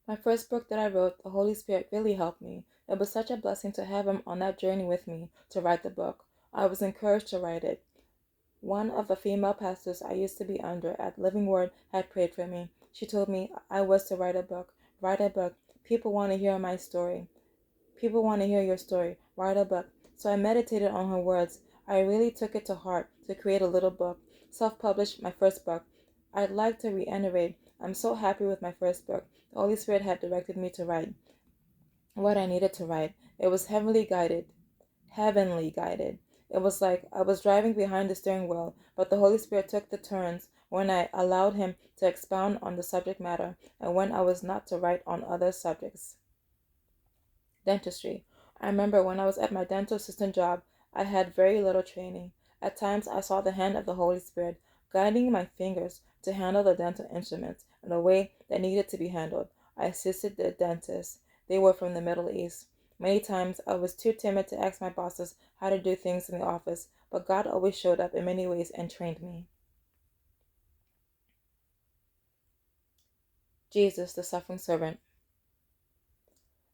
My first book that I wrote, the Holy Spirit really helped me. It was such a blessing to have him on that journey with me to write the book. I was encouraged to write it. One of the female pastors I used to be under at Living Word had prayed for me. She told me I was to write a book. Write a book. People want to hear my story. People want to hear your story. Write a book. So I meditated on her words. I really took it to heart to create a little book. Self-published my first book. I'd like to reiterate, I'm so happy with my first book. The Holy Spirit had directed me to write what I needed to write. It was heavenly guided. Heavenly guided. It was like I was driving behind the steering wheel, but the Holy Spirit took the turns when I allowed him to expound on the subject matter and when I was not to write on other subjects. Dentistry. I remember when I was at my dental assistant job, I had very little training. At times, I saw the hand of the Holy Spirit guiding my fingers to handle the dental instruments in a way that needed to be handled. I assisted the dentists. They were from the Middle East. Many times, I was too timid to ask my bosses how to do things in the office, but God always showed up in many ways and trained me. Jesus, the suffering servant.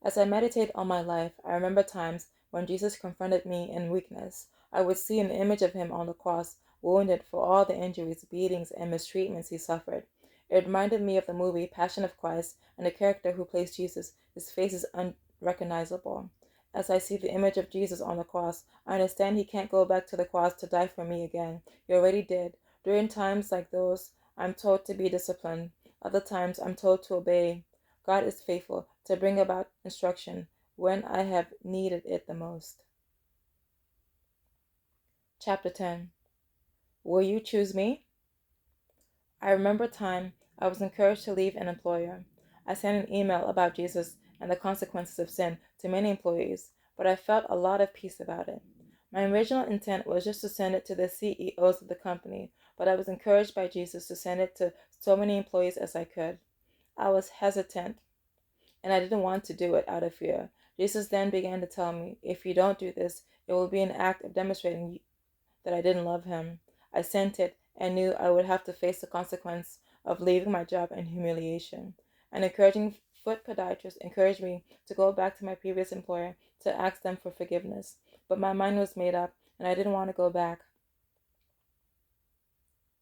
As I meditate on my life, I remember times when Jesus confronted me in weakness. I would see an image of him on the cross, wounded for all the injuries, beatings, and mistreatments he suffered. It reminded me of the movie Passion of Christ and the character who plays Jesus. His face is unrecognizable. As I see the image of Jesus on the cross, I understand he can't go back to the cross to die for me again. He already did. During times like those, I'm told to be disciplined. Other times, I'm told to obey. God is faithful to bring about instruction when I have needed it the most. Chapter 10. Will you choose me? I remember a time I was encouraged to leave an employer. I sent an email about Jesus and the consequences of sin to many employees, but I felt a lot of peace about it. My original intent was just to send it to the CEOs of the company, but I was encouraged by Jesus to send it to so many employees as I could. I was hesitant and I didn't want to do it out of fear. Jesus then began to tell me, if you don't do this, it will be an act of demonstrating that I didn't love him. I sent it and knew I would have to face the consequence of leaving my job in humiliation. An encouraging foot podiatrist encouraged me to go back to my previous employer to ask them for forgiveness, but my mind was made up and I didn't want to go back.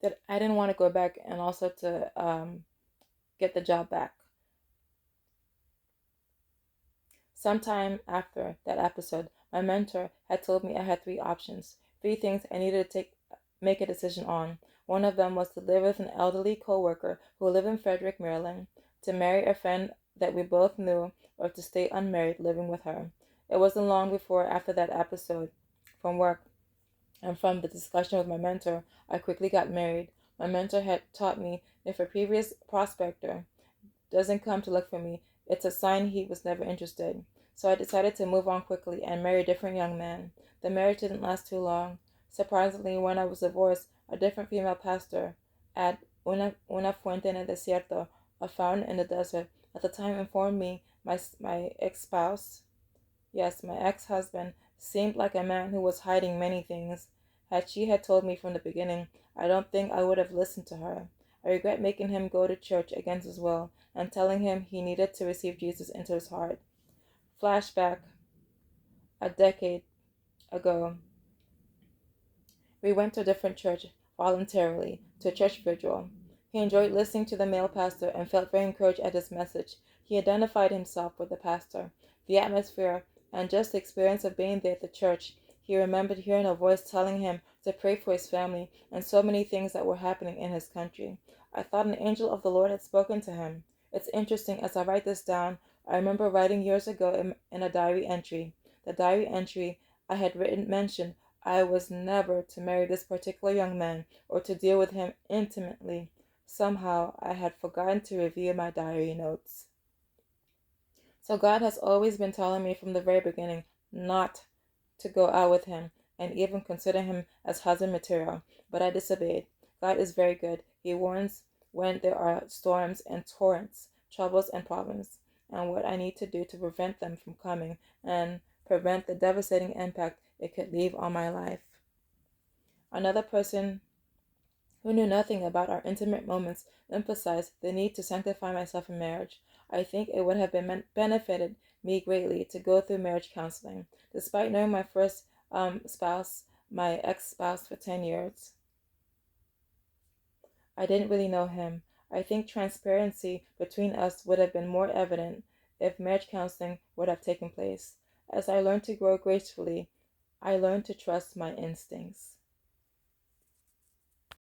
And also to get the job back. Sometime after that episode, my mentor had told me I had three options, three things I needed to make a decision on. One of them was to live with an elderly coworker who lived in Frederick, Maryland, to marry a friend that we both knew, or to stay unmarried living with her. It wasn't long before after that episode from work and from the discussion with my mentor, I quickly got married. My mentor had taught me if a previous prospector doesn't come to look for me, it's a sign he was never interested. So I decided to move on quickly and marry a different young man. The marriage didn't last too long. Surprisingly, when I was divorced, a different female pastor at Una Fuente en el Desierto, a fountain in the desert, at the time informed me my ex-spouse, yes, my ex-husband, seemed like a man who was hiding many things. Had she had told me from the beginning, I don't think I would have listened to her. I regret making him go to church against his will and telling him he needed to receive Jesus into his heart. Flashback a decade ago, we went to a different church voluntarily, to a church vigil. He enjoyed listening to the male pastor and felt very encouraged at his message. He identified himself with the pastor. The atmosphere and just the experience of being there at the church, he remembered hearing a voice telling him to pray for his family and so many things that were happening in his country. I thought an angel of the Lord had spoken to him. It's interesting, as I write this down, I remember writing years ago in a diary entry. The diary entry I had written mentioned I was never to marry this particular young man or to deal with him intimately. Somehow I had forgotten to review my diary notes. So God has always been telling me from the very beginning not to go out with him and even consider him as husband material, but I disobeyed. God is very good. He warns when there are storms and torrents, troubles and problems, and what I need to do to prevent them from coming and prevent the devastating impact it could leave on my life. Another person who knew nothing about our intimate moments, emphasized the need to sanctify myself in marriage. I think it would have benefited me greatly to go through marriage counseling. Despite knowing my first spouse, my ex-spouse, for 10 years, I didn't really know him. I think transparency between us would have been more evident if marriage counseling would have taken place. As I learned to grow gracefully, I learned to trust my instincts.